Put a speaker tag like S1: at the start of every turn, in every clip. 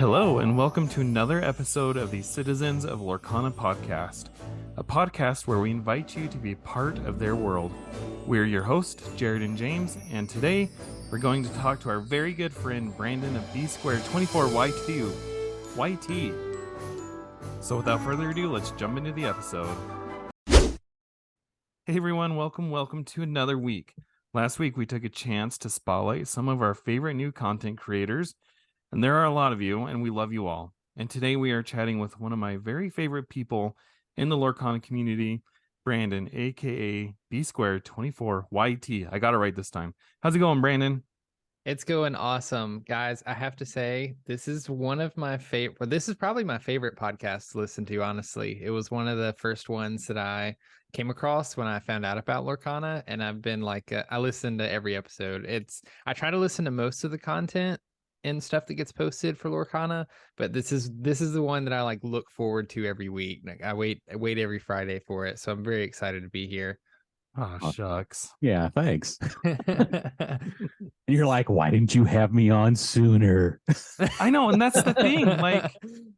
S1: Hello, and welcome to another episode of the Citizens of Lorcana podcast, a podcast where we invite you to be part of their world. We're your hosts, Jared and James, and today we're going to talk to our very good friend Brandon of BSquared 24YT. YT. So without further ado, let's jump into the episode. Hey everyone, welcome to another week. Last week we took a chance to spotlight some of our favorite new content creators, and there are a lot of you, and we love you all. And today we are chatting with one of my very favorite people in the Lorcana community, Brandon, aka BSquared 24YT. I got it right this time. How's it going, Brandon?
S2: It's going awesome, guys. I have to say, this is one of my favorite. Well, this is probably my favorite podcast to listen to. Honestly, it was one of the first ones that I came across when I found out about Lorcana, and I've been like, I listen to every episode. I try to listen to most of the content and stuff that gets posted for Lorcana, but this is the one that I like look forward to every week. Like I wait every Friday for it, so I'm very excited to be here.
S1: Oh, shucks.
S3: Yeah, thanks. And you're like, why didn't you have me on sooner?
S1: I know, and that's the thing. Like,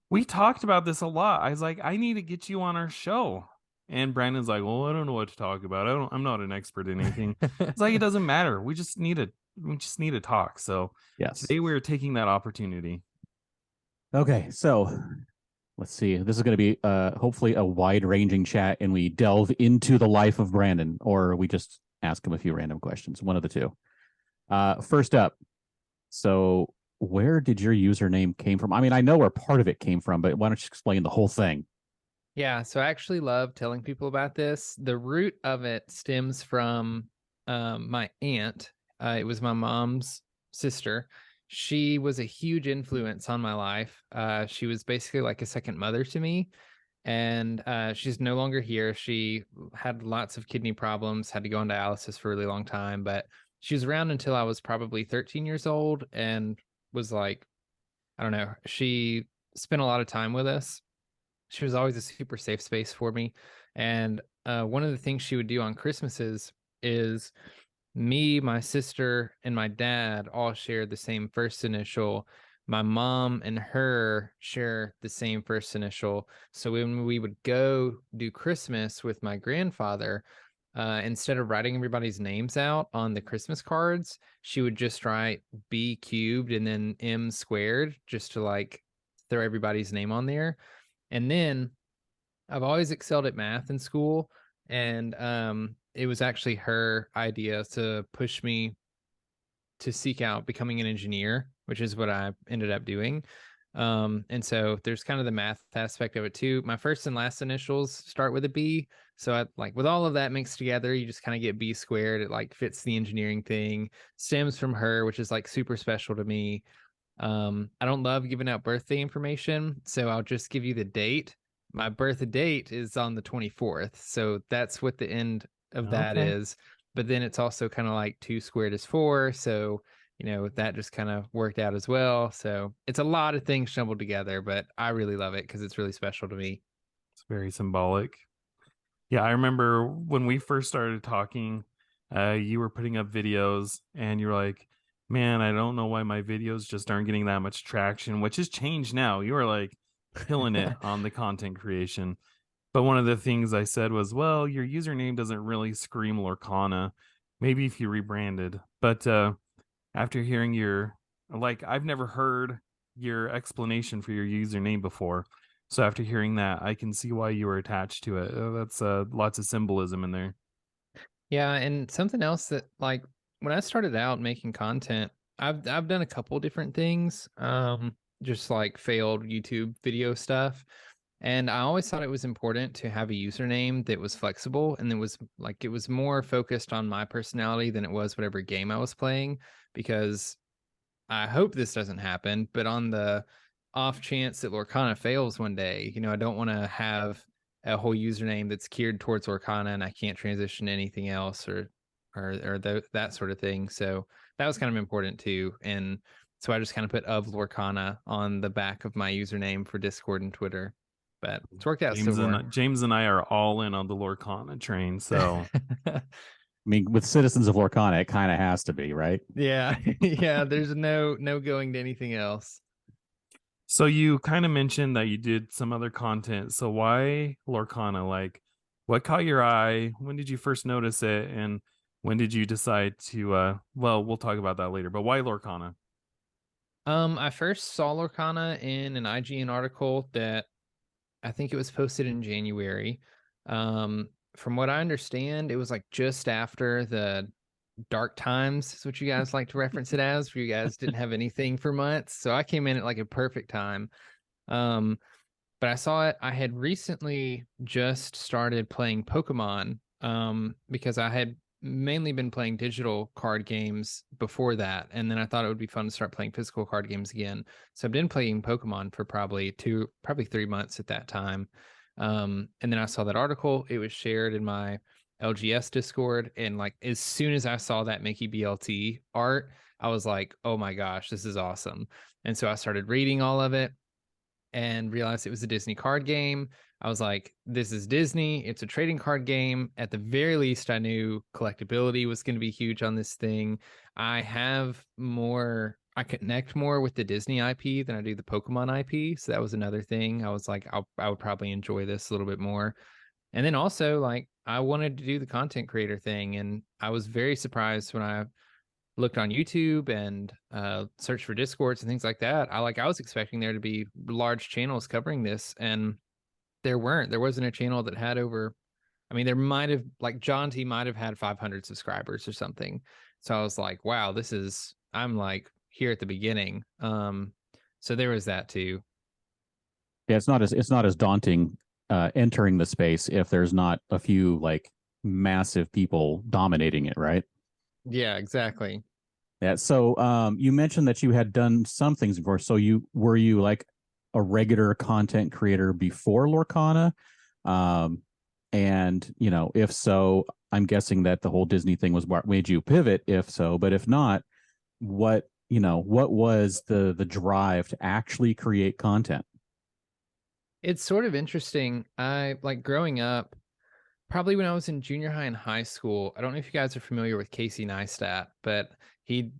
S1: we talked about this a lot. I was like, I need to get you on our show. And Brandon's like, well, I don't know what to talk about. I'm not an expert in anything. It's like, it doesn't matter. We just need to talk. So
S3: yes,
S1: today we're taking that opportunity.
S3: Okay, so let's see. This is going to be hopefully a wide-ranging chat, and we delve into the life of Brandon, or we just ask him a few random questions. One of the two. First up, so where did your username came from? I mean, I know where part of it came from, but why don't you explain the whole thing?
S2: Yeah, so I actually love telling people about this. The root of it stems from my aunt. It was my mom's sister. She was a huge influence on my life. She was basically like a second mother to me. And she's no longer here. She had lots of kidney problems, had to go on dialysis for a really long time. But she was around until I was probably 13 years old and was like, I don't know, she spent a lot of time with us. She was always a super safe space for me. And one of the things she would do on Christmases is me, my sister, and my dad all share the same first initial. My mom and her share the same first initial. So when we would go do Christmas with my grandfather, instead of writing everybody's names out on the Christmas cards, she would just write B cubed and then M squared just to like throw everybody's name on there. And then I've always excelled at math in school, and it was actually her idea to push me to seek out becoming an engineer, which is what I ended up doing. And so there's kind of the math aspect of it too. My first and last initials start with a B. So I, like with all of that mixed together, you just kind of get B squared. It like fits the engineering thing, stems from her, which is like super special to me. I don't love giving out birthday information, so I'll just give you the date. My birth date is on the 24th, so that's what the end of that is. But then it's also kind of like 2 squared is 4, so you know that just kind of worked out as well. So it's a lot of things jumbled together, but I really love it because it's really special to me.
S1: It's very symbolic. Yeah, I remember when we first started talking, you were putting up videos and you were like, man, I don't know why my videos just aren't getting that much traction, which has changed now. You are like killing it on the content creation. But one of the things I said was, well, your username doesn't really scream Lorcana. Maybe if you rebranded. But after hearing I've never heard your explanation for your username before. So after hearing that, I can see why you were attached to it. That's lots of symbolism in there.
S2: Yeah, and something else that like when I started out making content, I've done a couple different things, just like failed YouTube video stuff. And I always thought it was important to have a username that was flexible and it was more focused on my personality than it was whatever game I was playing, because I hope this doesn't happen, but on the off chance that Lorcana fails one day, you know, I don't want to have a whole username that's geared towards Lorcana and I can't transition to anything else or that sort of thing. So that was kind of important too. And so I just kind of put of Lorcana on the back of my username for Discord and Twitter. But it's worked out so far.
S1: James and I are all in on the Lorcana train. So
S3: I mean, with Citizens of Lorcana, it kind of has to be, right?
S2: Yeah. Yeah, there's no going to anything else.
S1: So you kind of mentioned that you did some other content. So why Lorcana? Like, what caught your eye? When did you first notice it? And when did you decide to well, we'll talk about that later, but why Lorcana?
S2: I first saw Lorcana in an IGN article that I think it was posted in January. From what I understand, it was like just after the dark times, is what you guys like to reference it as, where you guys didn't have anything for months. So I came in at like a perfect time. Um, but I saw it. I had recently just started playing Pokemon, because I had mainly been playing digital card games before that, and then I thought it would be fun to start playing physical card games again. So I've been playing Pokemon for probably 3 months at that time. And then I saw that article. It was shared in my LGS Discord, and like as soon as I saw that Mickey BLT art, I was like, "Oh my gosh, this is awesome!" And so I started reading all of it and realized it was a Disney card game. I was like, this is Disney. It's a trading card game. At the very least, I knew collectability was going to be huge on this thing. I connect more with the Disney IP than I do the Pokemon IP. So that was another thing. I was like, I would probably enjoy this a little bit more. And then also, like, I wanted to do the content creator thing. And I was very surprised when I looked on YouTube and searched for Discords and things like that. I was expecting there to be large channels covering this, and there weren't. There wasn't a channel that had over. I mean, there might have like John T might have had 500 subscribers or something. So I was like, wow, I'm like here at the beginning. So there was that too.
S3: Yeah, it's not as daunting entering the space if there's not a few like massive people dominating it, right?
S2: Yeah, exactly.
S3: Yeah. So you mentioned that you had done some things before. So you like a regular content creator before Lorcana? Um, and if so, I'm guessing that the whole Disney thing was what made you pivot, if so. But if not, what was the drive to actually create content?
S2: It's sort of interesting. I like growing up, probably when I was in junior high and high school. I don't know if you guys are familiar with Casey Neistat, but he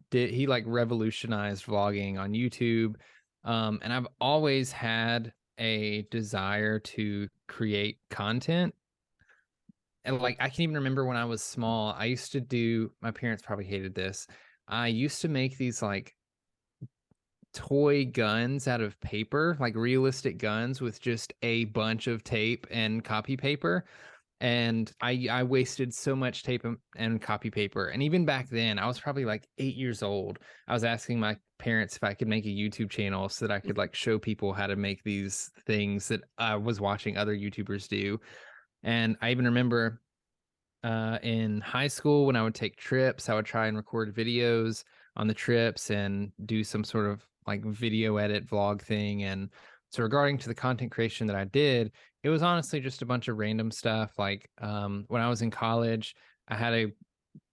S2: like revolutionized vlogging on YouTube. And I've always had a desire to create content. And like I can even remember when I was small, I used to do, my parents probably hated this. I used to make these like toy guns out of paper, like realistic guns with just a bunch of tape and copy paper. And I wasted so much tape and copy paper. And even back then, I was probably like 8 years old. I was asking my parents if I could make a YouTube channel so that I could like show people how to make these things that I was watching other YouTubers do. And I even remember in high school when I would take trips, I would try and record videos on the trips and do some sort of like video edit vlog thing. And so regarding to the content creation that I did, it was honestly just a bunch of random stuff. Like when I was in college, I had a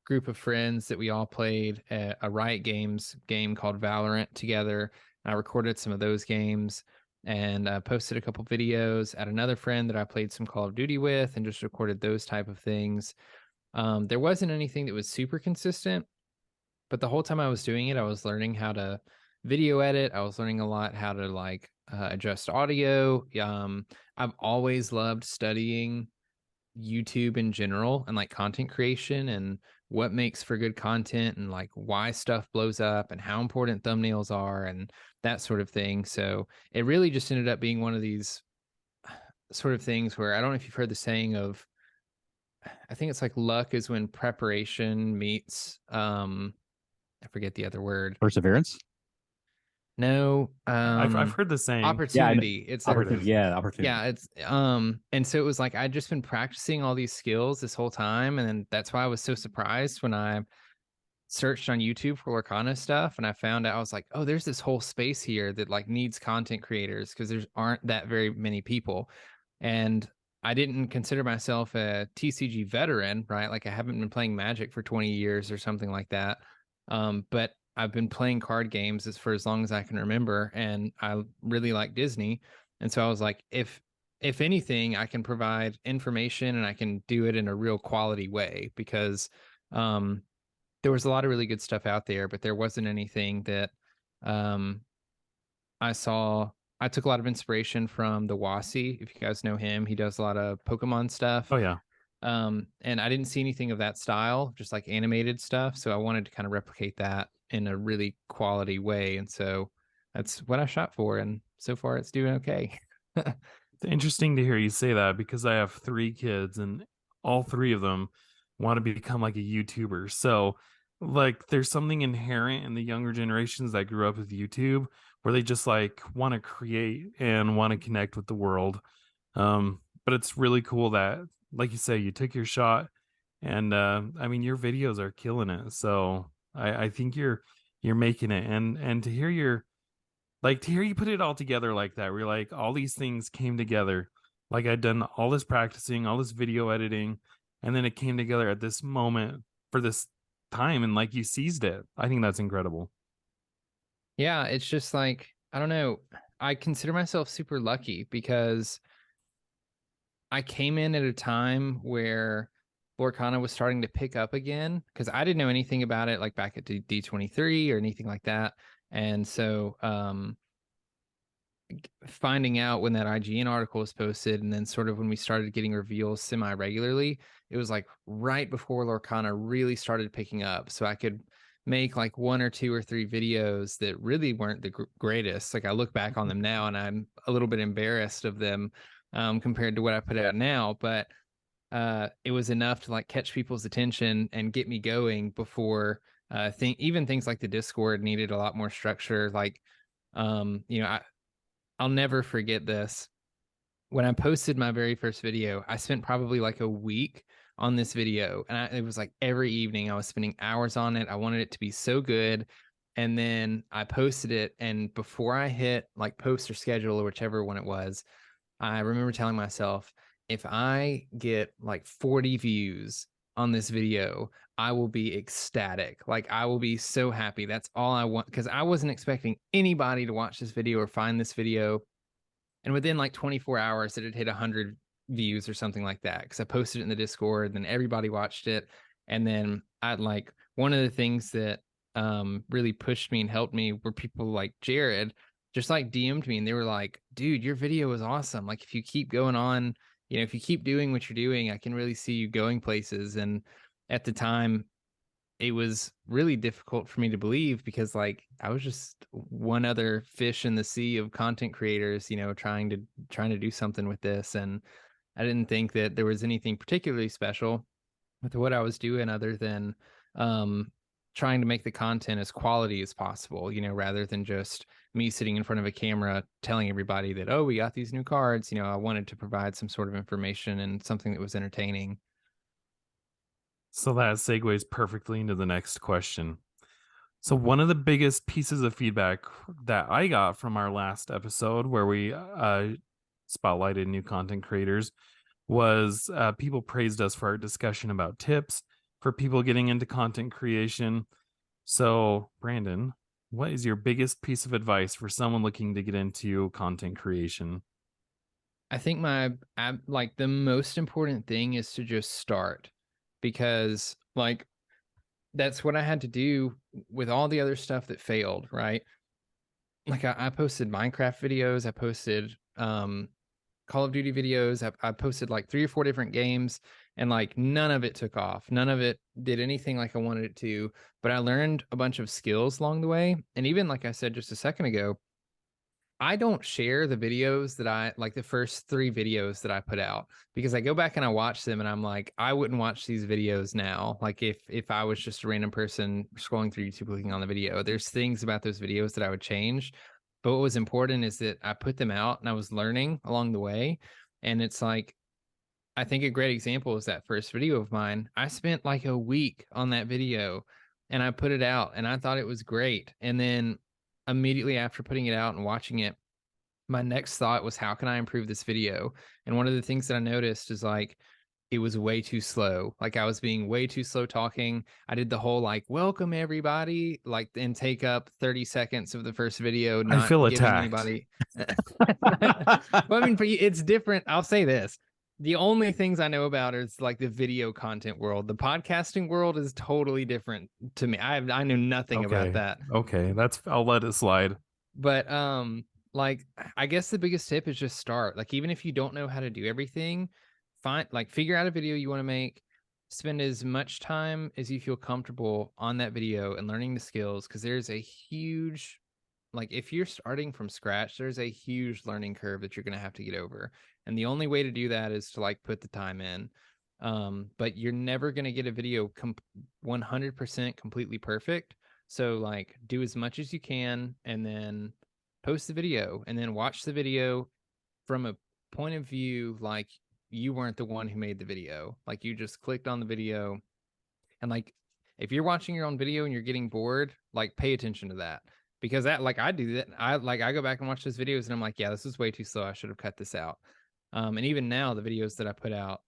S2: group of friends that we all played a Riot Games game called Valorant together. I recorded some of those games and posted a couple videos at another friend that I played some Call of Duty with and just recorded those type of things. There wasn't anything that was super consistent, but the whole time I was doing it, I was learning how to video edit. I was learning a lot how to like adjust audio. I've always loved studying YouTube in general and like content creation and what makes for good content and like why stuff blows up and how important thumbnails are and that sort of thing. So it really just ended up being one of these sort of things where I don't know if you've heard the saying of, I think it's like luck is when preparation meets I forget the other word.
S3: Perseverance?
S2: No,
S1: I've heard the saying.
S3: Yeah,
S2: opportunity. It's like
S1: Opportunity.
S3: Yeah, opportunity.
S2: yeah, it's and so it was like I'd just been practicing all these skills this whole time, and then that's why I was so surprised when I searched on YouTube for Lorcana stuff and I found out I was like, oh, there's this whole space here that like needs content creators because there aren't that very many people. And I didn't consider myself a TCG veteran, right? Like I haven't been playing Magic for 20 years or something like that. But I've been playing card games for as long as I can remember, and I really like Disney. And so I was like, if anything, I can provide information and I can do it in a real quality way because there was a lot of really good stuff out there, but there wasn't anything that I saw I took a lot of inspiration from the Wasi. If you guys know him, he does a lot of Pokemon stuff.
S1: Oh yeah.
S2: And I didn't see anything of that style, just like animated stuff. So I wanted to kind of replicate that in a really quality way. And so that's what I shot for. And so far it's doing okay.
S1: It's interesting to hear you say that because I have 3 kids and all 3 of them want to become like a YouTuber. So like there's something inherent in the younger generations that grew up with YouTube where they just like want to create and want to connect with the world. But it's really cool that, like you say, you took your shot, and I mean your videos are killing it. So I think you're making it, and to hear your like to hear you put it all together like that, where you're like all these things came together. Like I'd done all this practicing, all this video editing, and then it came together at this moment for this time, and like you seized it. I think that's incredible.
S2: Yeah, it's just like, I don't know. I consider myself super lucky because I came in at a time where Lorcana was starting to pick up again because I didn't know anything about it like back at D23 or anything like that. And so finding out when that IGN article was posted and then sort of when we started getting reveals semi-regularly, it was like right before Lorcana really started picking up. So I could make like 1 or 2 or 3 videos that really weren't the greatest. Like I look back on them now and I'm a little bit embarrassed of them compared to what I put out now. But it was enough to like catch people's attention and get me going before even things like the Discord needed a lot more structure. Like, I'll never forget this. When I posted my very first video, I spent probably like a week on this video. And it was like every evening I was spending hours on it. I wanted it to be so good. And then I posted it. And before I hit like post or schedule or whichever one it was, I remember telling myself, if I get like 40 views on this video, I will be ecstatic. Like I will be so happy. That's all I want, because I wasn't expecting anybody to watch this video or find this video. And within like 24 hours, it had hit 100 views or something like that. Because I posted it in the Discord, and then everybody watched it. And then I'd like one of the things that really pushed me and helped me were people like Jared just like DM'd me and they were like, dude, your video is awesome. Like if you keep going on, if you keep doing what you're doing, I can really see you going places. And at the time, it was really difficult for me to believe because like I was just one other fish in the sea of content creators, trying to do something with this. And I didn't think that there was anything particularly special with what I was doing other than trying to make the content as quality as possible, rather than just me sitting in front of a camera telling everybody that, oh, we got these new cards. I wanted to provide some sort of information and something that was entertaining.
S1: So that segues perfectly into the next question. So one of the biggest pieces of feedback that I got from our last episode where we spotlighted new content creators was people praised us for our discussion about tips for people getting into content creation. So Brandon, what is your biggest piece of advice for someone looking to get into content creation?
S2: I think the most important thing is to just start, because like that's what I had to do with all the other stuff that failed, right? Like I posted Minecraft videos, I posted Call of Duty videos, I posted like 3 or 4 different games, and like none of it took off. None of it did anything like I wanted it to, but I learned a bunch of skills along the way. And even like I said just a second ago, I don't share the videos that I like, the first 3 videos that I put out, because I go back and I watch them and I'm like, I wouldn't watch these videos now. Like if I was just a random person scrolling through YouTube clicking on the video, there's things about those videos that I would change. But what was important is that I put them out and I was learning along the way. And it's like, I think a great example is that first video of mine. I spent like a week on that video and I put it out and I thought it was great. And then immediately after putting it out and watching it, my next thought was, how can I improve this video? And one of the things that I noticed is like, it was way too slow. Like I was being way too slow talking. I did the whole like, welcome everybody, like, and take up 30 seconds of the first video, not
S1: I feel
S2: giving
S1: attacked.
S2: anybody. Well, I mean, for you, it's different. I'll say this. The only things I know about is like the video content world. The podcasting world is totally different to me. I know nothing about that.
S1: Okay, I'll let it slide.
S2: But Like, I guess the biggest tip is just start. Like, even if you don't know how to do everything, figure out a video you want to make, spend as much time as you feel comfortable on that video and learning the skills. Cause there's a huge, like, if you're starting from scratch, there's a huge learning curve that you're going to have to get over. And the only way to do that is to like put the time in. But you're never going to get a video 100% completely perfect. So like do as much as you can and then post the video and then watch the video from a point of view like you weren't the one who made the video. Like you just clicked on the video and like if you're watching your own video and you're getting bored, like pay attention to that. Because that like I do that. I go back and watch those videos and I'm like, yeah, this is way too slow. I should have cut this out. And even now the videos that I put out,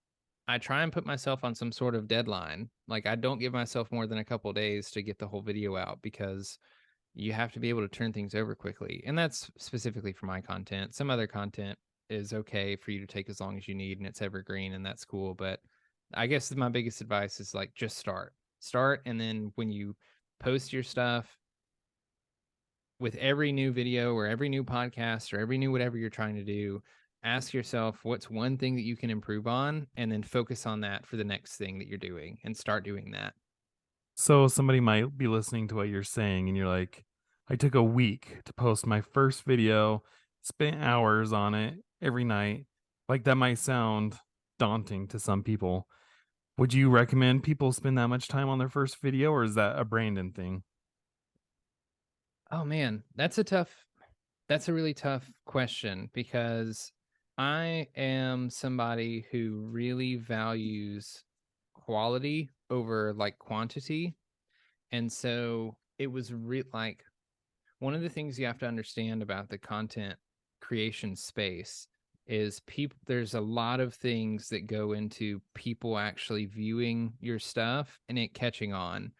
S2: I try and put myself on some sort of deadline. Like I don't give myself more than a couple days to get the whole video out because you have to be able to turn things over quickly. And that's specifically for my content. Some other content is okay for you to take as long as you need and it's evergreen and that's cool. But I guess my biggest advice is like just start. Start and then when you post your stuff with every new video or every new podcast or every new whatever you're trying to do, ask yourself what's one thing that you can improve on and then focus on that for the next thing that you're doing and start doing that.
S1: So somebody might be listening to what you're saying and you're like, I took a week to post my first video, spent hours on it every night. Like that might sound daunting to some people. Would you recommend people spend that much time on their first video, or is that a Brandon thing?
S2: Oh man, that's a really tough question because I am somebody who really values quality over like quantity. And so it was like one of the things you have to understand about the content creation space is there's a lot of things that go into people actually viewing your stuff and it catching on.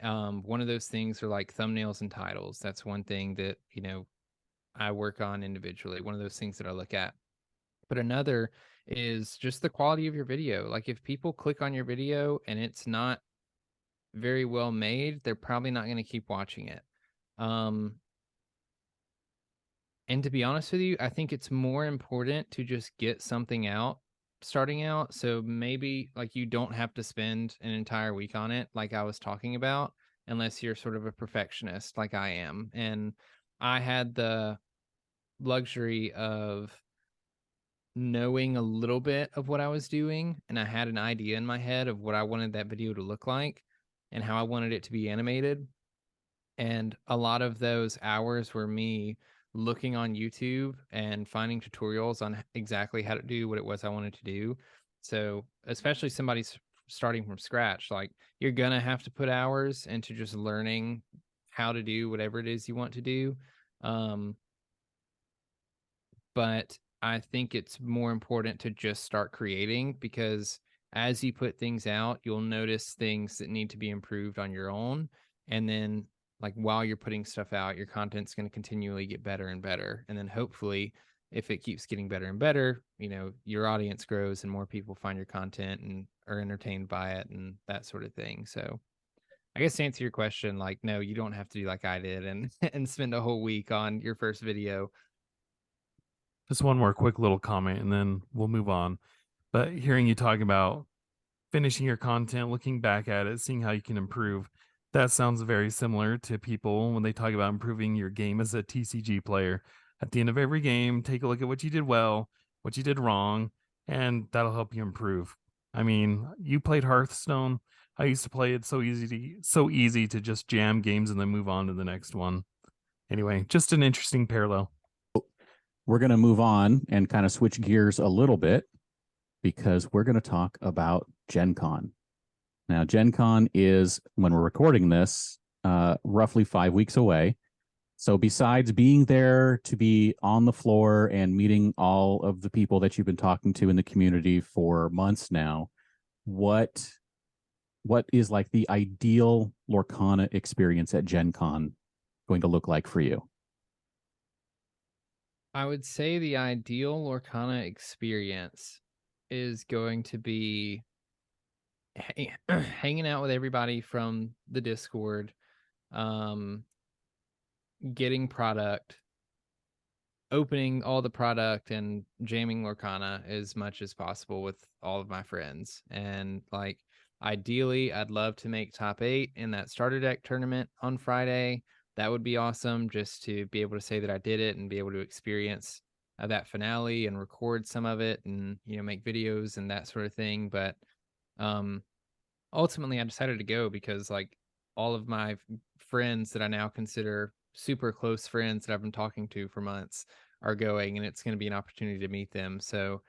S2: One of those things are like thumbnails and titles. That's one thing that, I work on individually. One of those things that I look at. But another is just the quality of your video. Like if people click on your video and it's not very well made, they're probably not going to keep watching it. And to be honest with you, I think it's more important to just get something out starting out. So maybe like you don't have to spend an entire week on it, like I was talking about, unless you're sort of a perfectionist like I am. And I had the luxury of knowing a little bit of what I was doing. And I had an idea in my head of what I wanted that video to look like and how I wanted it to be animated. And a lot of those hours were me looking on YouTube and finding tutorials on exactly how to do what it was I wanted to do. So, especially somebody's starting from scratch, like you're going to have to put hours into just learning how to do whatever it is you want to do. Um, but I think it's more important to just start creating because as you put things out, you'll notice things that need to be improved on your own. And then like while you're putting stuff out, your content's going to continually get better and better. And then hopefully if it keeps getting better and better, your audience grows and more people find your content and are entertained by it and that sort of thing. So I guess to answer your question, like, no, you don't have to do like I did and and spend a whole week on your first video.
S1: Just one more quick little comment and then we'll move on. But hearing you talk about finishing your content, looking back at it, seeing how you can improve, that sounds very similar to people when they talk about improving your game as a TCG player. At the end of every game, take a look at what you did well, what you did wrong, and that'll help you improve. I mean, you played Hearthstone. I used to play it so easy to just jam games and then move on to the next one. Anyway, just an interesting parallel.
S3: We're going to move on and kind of switch gears a little bit because we're going to talk about Gen Con. Now, Gen Con is, when we're recording this, roughly 5 weeks away. So besides being there to be on the floor and meeting all of the people that you've been talking to in the community for months now, what is like the ideal Lorcana experience at Gen Con going to look like for you?
S2: I would say the ideal Lorcana experience is going to be hanging out with everybody from the Discord, getting product, opening all the product and jamming Lorcana as much as possible with all of my friends. And like, ideally, I'd love to make top 8 in that starter deck tournament on Friday. That would be awesome, just to be able to say that I did it and be able to experience that finale and record some of it, and make videos and that sort of thing. But um ultimately I decided to go because like all of my friends that I now consider super close friends that I've been talking to for months are going, and it's going to be an opportunity to meet them. So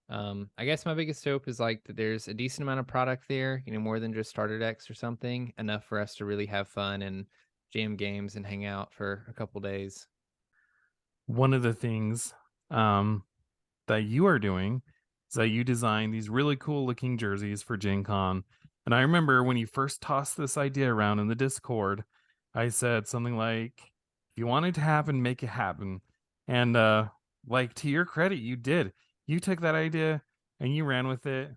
S2: I guess my biggest hope is like that there's a decent amount of product there, more than just starter decks or something, enough for us to really have fun and jam games and hang out for a couple days.
S1: One of the things um, that you are doing is that you design these really cool looking jerseys for Gen Con. And I remember when you first tossed this idea around in the Discord, I said something like, if you want it to happen, make it happen. And like, to your credit, you did. You took that idea and you ran with it.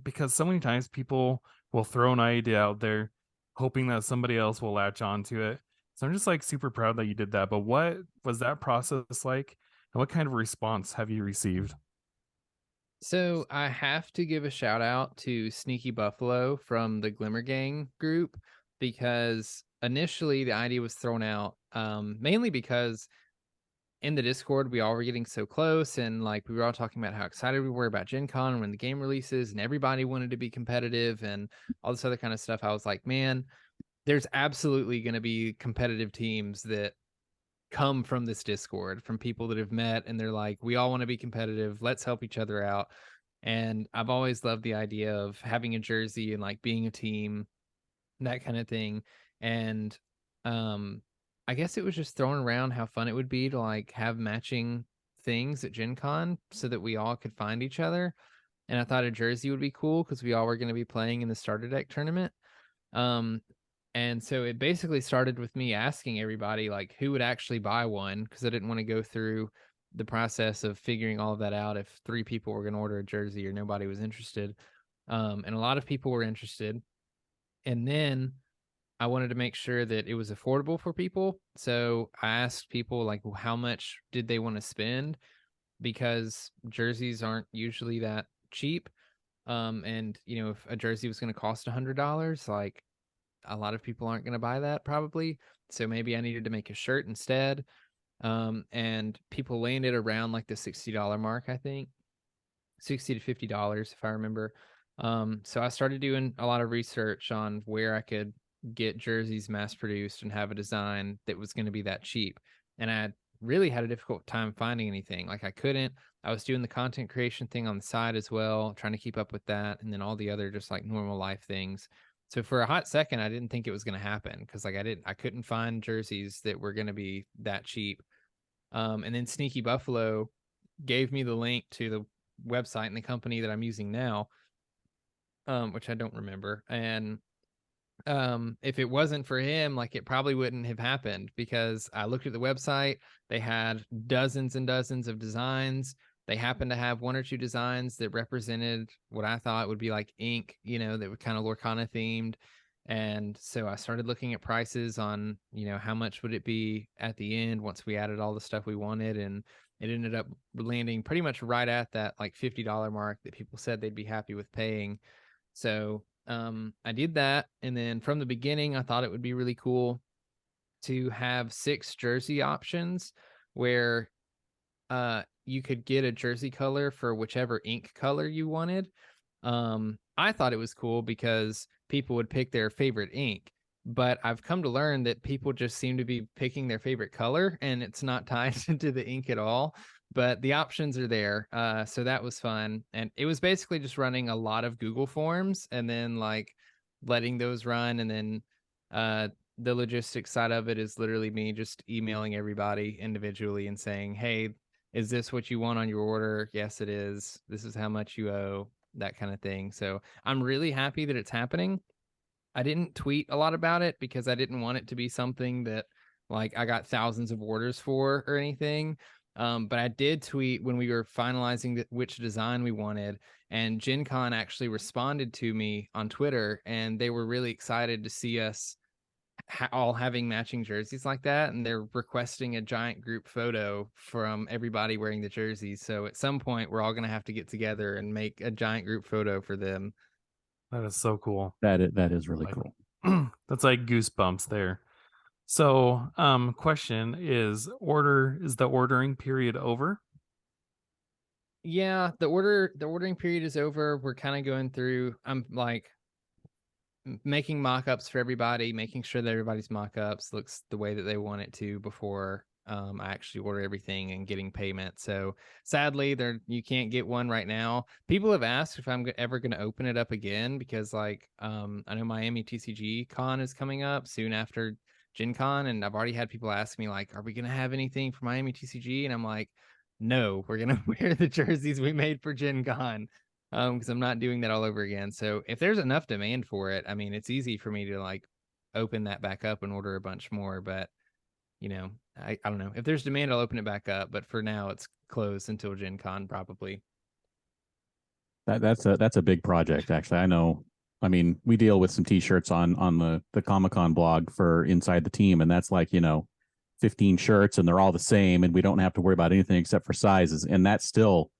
S1: Because so many times people will throw an idea out there hoping that somebody else will latch onto it. So I'm just like super proud that you did that. But what was that process like? And what kind of response have you received?
S2: So I have to give a shout out to Sneaky Buffalo from the Glimmer Gang group, because initially the idea was thrown out mainly because in the Discord we all were getting so close, and like we were all talking about how excited we were about Gen Con and when the game releases, and everybody wanted to be competitive and all this other kind of stuff. I was like, man, there's absolutely going to be competitive teams that come from this Discord, from people that have met and they're like, we all want to be competitive, let's help each other out. And I've always loved the idea of having a jersey and like being a team, that kind of thing. And I guess it was just thrown around how fun it would be to like have matching things at Gen Con so that we all could find each other. And I thought a jersey would be cool because we all were going to be playing in the starter deck tournament. Um, and so it basically started with me asking everybody like who would actually buy one, because I didn't want to go through the process of figuring all of that out if 3 people were going to order a jersey or nobody was interested. And a lot of people were interested. And then I wanted to make sure that it was affordable for people. So I asked people like how much did they want to spend, because jerseys aren't usually that cheap. And if a jersey was going to cost $100, like a lot of people aren't going to buy that probably. So maybe I needed to make a shirt instead. And people landed around like the $60 mark, I think, $60 to $50 if I remember. So I started doing a lot of research on where I could get jerseys mass produced and have a design that was going to be that cheap. And I really had a difficult time finding anything. Like I was doing the content creation thing on the side as well, trying to keep up with that, and then all the other just like normal life things. So for a hot second, I didn't think it was going to happen because like I couldn't find jerseys that were going to be that cheap. And then Sneaky Buffalo gave me the link to the website and the company that I'm using now, which I don't remember. And if it wasn't for him, like it probably wouldn't have happened, because I looked at the website. They had dozens and dozens of designs. They happened to have 1 or 2 designs that represented what I thought would be like ink, that were kind of Lorcana themed. And so I started looking at prices on, how much would it be at the end once we added all the stuff we wanted. And it ended up landing pretty much right at that like $50 mark that people said they'd be happy with paying. So I did that. And then from the beginning, I thought it would be really cool to have 6 jersey options where you could get a jersey color for whichever ink color you wanted. I thought it was cool because people would pick their favorite ink, but I've come to learn that people just seem to be picking their favorite color, and it's not tied to the ink at all. But the options are there, so that was fun. And it was basically just running a lot of Google forms and then like letting those run, and then the logistics side of it is literally me just emailing everybody individually and saying, hey, is this what you want on your order? Yes, it is. This is how much you owe, that kind of thing. So I'm really happy that it's happening. I didn't tweet a lot about it because I didn't want it to be something that like I got thousands of orders for or anything. But I did tweet when we were finalizing which design we wanted, and Gen Con actually responded to me on Twitter, and they were really excited to see us all having matching jerseys like that, and they're requesting a giant group photo from everybody wearing the jerseys. So at some point, we're all going to have to get together and make a giant group photo for them.
S1: That is so cool.
S3: That is really
S1: Like,
S3: cool.
S1: that's like goosebumps there. So, question is the ordering period over?
S2: Yeah, the ordering period is over. We're kind of going through. I'm like making mock-ups for everybody, making sure that everybody's mock-ups looks the way that they want it to before I actually order everything and getting payment. So sadly, you can't get one right now. People have asked if I'm ever going to open it up again because like I know Miami TCG Con is coming up soon after Gen Con, and I've already had people ask me like, are we going to have anything for Miami TCG? And I'm like, no, we're going to wear the jerseys we made for Gen Con. Because I'm not doing that all over again. So if there's enough demand for it, I mean, it's easy for me to like open that back up and order a bunch more. But I don't know. If there's demand, I'll open it back up. But for now, it's closed until Gen Con probably.
S3: That's a big project, actually. I know. I mean, we deal with some T-shirts on the Comic-Con blog for inside the team, and that's like 15 shirts, and they're all the same, and we don't have to worry about anything except for sizes, and that's still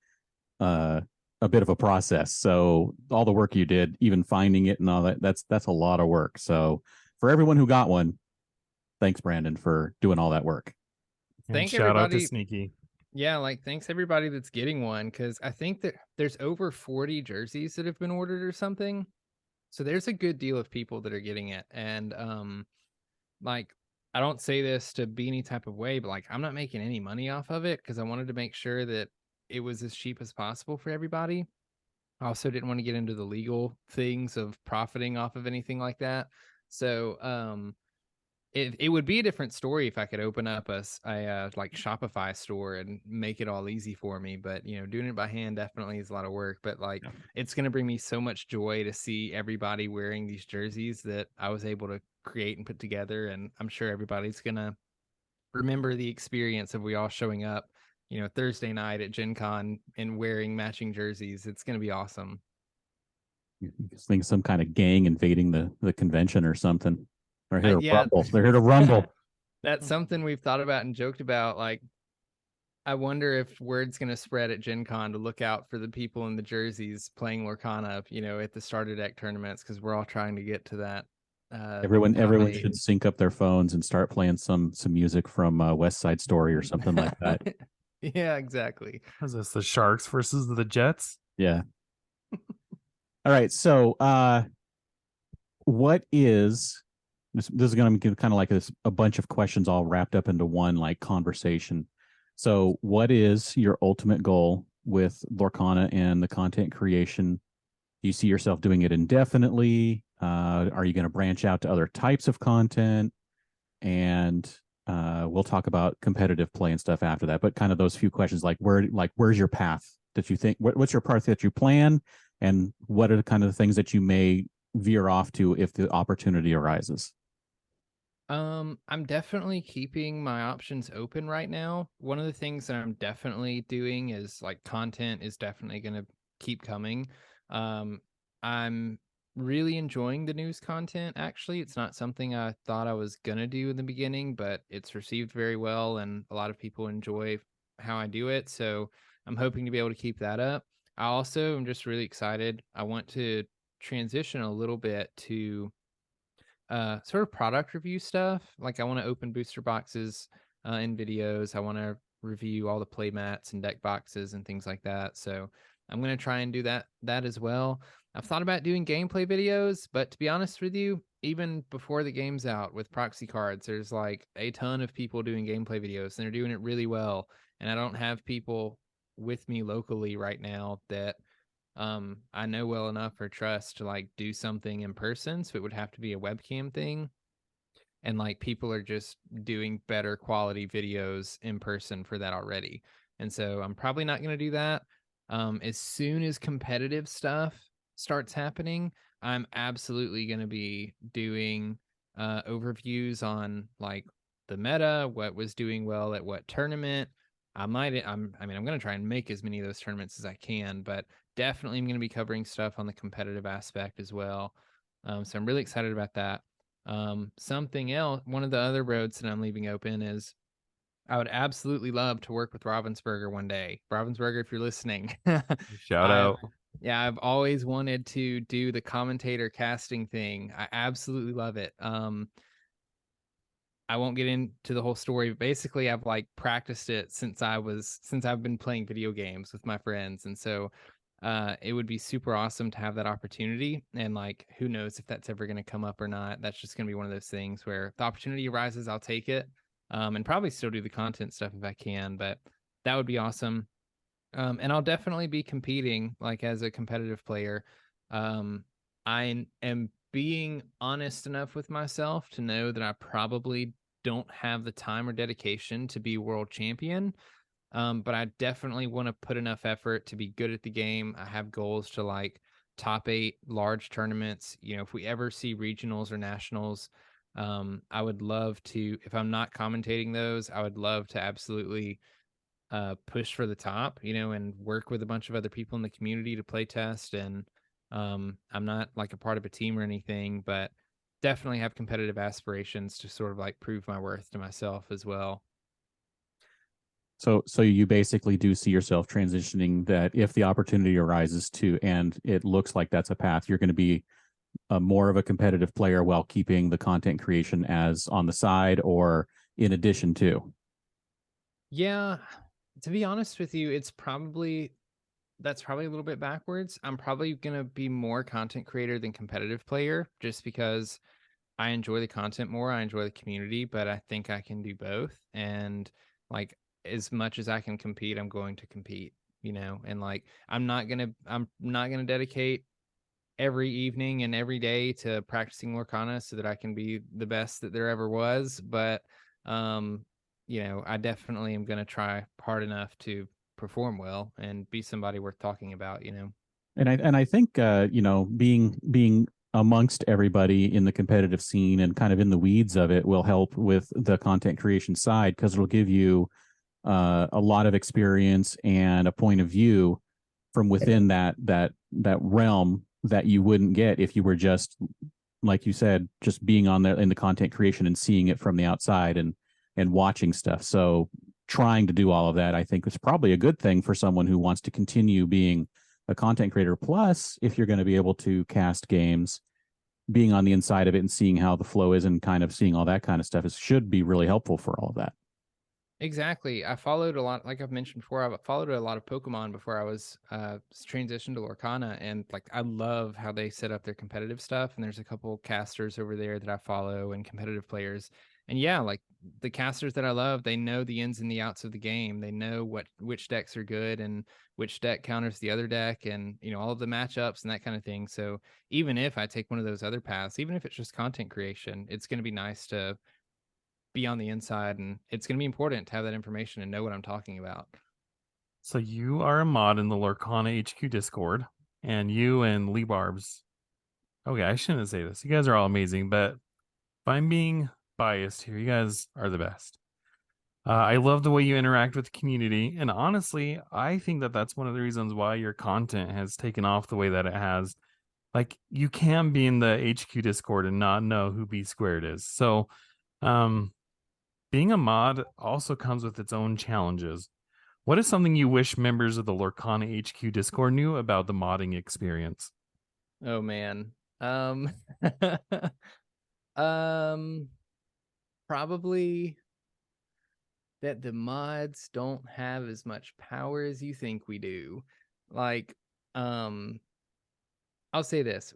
S3: a bit of a process. So all the work you did, even finding it and all that, that's a lot of work. So for everyone who got one, thanks, Brandon, for doing all that work.
S1: And
S2: Thank
S1: shout out to
S2: everybody.
S1: Sneaky.
S2: Yeah, like thanks everybody that's getting one, because I think that there's over 40 jerseys that have been ordered or something. So there's a good deal of people that are getting it. And like I don't say this to be any type of way, but like I'm not making any money off of it because I wanted to make sure that it was as cheap as possible for everybody. I also didn't want to get into the legal things of profiting off of anything like that. So it would be a different story if I could open up a like Shopify store and make it all easy for me. But doing it by hand definitely is a lot of work. But like it's going to bring me so much joy to see everybody wearing these jerseys that I was able to create and put together. And I'm sure everybody's going to remember the experience of we all showing up, Thursday night at Gen Con and wearing matching jerseys. It's going to be awesome.
S3: You think some kind of gang invading the convention or something. They're here to
S2: Yeah,
S3: rumble. They're here to rumble.
S2: that's something we've thought about and joked about. Like, I wonder if word's going to spread at Gen Con to look out for the people in the jerseys playing Lorcana, at the starter deck tournaments, because we're all trying to get to that.
S3: Everyone
S2: top 8.
S3: should sync up their phones and start playing some music from West Side Story or something like that.
S2: Yeah, exactly.
S1: Is this the Sharks versus the Jets?
S3: Yeah. All right. So, what is this is going to be kind of like a bunch of questions all wrapped up into one like conversation. So, what is your ultimate goal with Lorcana and the content creation? Do you see yourself doing it indefinitely? Are you going to branch out to other types of content? And we'll talk about competitive play and stuff after that. But kind of those few questions, like where's your path that you think? What's your path that you plan? And what are the kind of the things that you may veer off to if the opportunity arises?
S2: I'm definitely keeping my options open right now. One of the things that I'm definitely doing is like content is definitely going to keep coming. I'm really enjoying the news content. Actually, it's not something I thought I was going to do in the beginning, but it's received very well and a lot of people enjoy how I do it. So I'm hoping to be able to keep that up. I also am just really excited. I want to transition a little bit to sort of product review stuff. Like I want to open booster boxes in videos. I want to review all the play mats and deck boxes and things like that. So I'm going to try and do that as well. I've thought about doing gameplay videos, but to be honest with you, even before the game's out with proxy cards, there's like a ton of people doing gameplay videos and they're doing it really well. And I don't have people with me locally right now that I know well enough or trust to like do something in person. So it would have to be a webcam thing. And like people are just doing better quality videos in person for that already. And so I'm probably not going to do that. As soon as competitive stuff starts happening, I'm absolutely going to be doing overviews on like the meta, what was doing well at what tournament. I'm going to try and make as many of those tournaments as I can, but definitely I'm going to be covering stuff on the competitive aspect as well. So I'm really excited about that. Something else, one of the other roads that I'm leaving open is I would absolutely love to work with Ravensburger one day. Ravensburger, if you're listening,
S1: Shout
S2: I've
S1: out.
S2: yeah, I've always wanted to do the commentator casting thing. I absolutely love it. I won't get into the whole story, but basically I've like practiced it since I've been playing video games with my friends. And so it would be super awesome to have that opportunity. And like who knows if that's ever going to come up or not. That's just going to be one of those things where if the opportunity arises, I'll take it. And probably still do the content stuff if I can, but that would be awesome. And I'll definitely be competing like as a competitive player. I am being honest enough with myself to know that I probably don't have the time or dedication to be world champion. But I definitely want to put enough effort to be good at the game. I have goals to like top 8 large tournaments. You know, if we ever see regionals or nationals, I would love to, if I'm not commentating those, I would love to absolutely push for the top, you know, and work with a bunch of other people in the community to play test. And I'm not like a part of a team or anything, but definitely have competitive aspirations to sort of like prove my worth to myself as well.
S3: So you basically do see yourself transitioning that if the opportunity arises to, and it looks like that's a path, you're going to be more of a competitive player while keeping the content creation as on the side or in addition to.
S2: Yeah, to be honest with you, that's probably a little bit backwards. I'm probably going to be more content creator than competitive player just because I enjoy the content more. I enjoy the community, but I think I can do both. And like as much as I can compete, I'm going to compete, you know, and like I'm not gonna dedicate every evening and every day to practicing Lorcana so that I can be the best that there ever was. But you know, I definitely am gonna try hard enough to perform well and be somebody worth talking about, you know.
S3: And I think being amongst everybody in the competitive scene and kind of in the weeds of it will help with the content creation side because it'll give you a lot of experience and a point of view from within that realm that you wouldn't get if you were just, like you said, just being on there in the content creation and seeing it from the outside and watching stuff. So trying to do all of that, I think, is probably a good thing for someone who wants to continue being a content creator. Plus, if you're going to be able to cast games, being on the inside of it and seeing how the flow is and kind of seeing all that kind of stuff should be really helpful for all of that.
S2: Exactly. I followed a lot, like I've mentioned before, I followed a lot of Pokemon before I was transitioned to Lorcana. And like, I love how they set up their competitive stuff. And there's a couple casters over there that I follow and competitive players. And yeah, like the casters that I love, they know the ins and the outs of the game. They know which decks are good and which deck counters the other deck and, you know, all of the matchups and that kind of thing. So even if I take one of those other paths, even if it's just content creation, it's going to be nice to be on the inside, and it's going to be important to have that information and know what I'm talking about.
S1: So you are a mod in the Lorcana HQ Discord, and you and Lee Barb's. Okay, I shouldn't say this. You guys are all amazing, but if I'm being biased here, you guys are the best. I love the way you interact with the community, and honestly, I think that that's one of the reasons why your content has taken off the way that it has. Like, you can be in the HQ Discord and not know who BSquared is. So, um, being a mod also comes with its own challenges. What is something you wish members of the Lorcana HQ Discord knew about the modding experience?
S2: Oh man. Um Probably that the mods don't have as much power as you think we do. Like um I'll say this.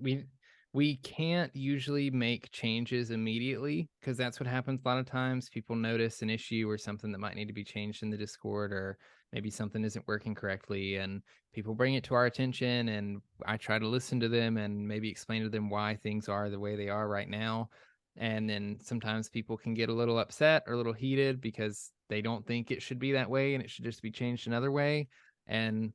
S2: We can't usually make changes immediately because that's what happens a lot of times. People notice an issue or something that might need to be changed in the Discord, or maybe something isn't working correctly, and people bring it to our attention, and I try to listen to them and maybe explain to them why things are the way they are right now. And then sometimes people can get a little upset or a little heated because they don't think it should be that way and it should just be changed another way. And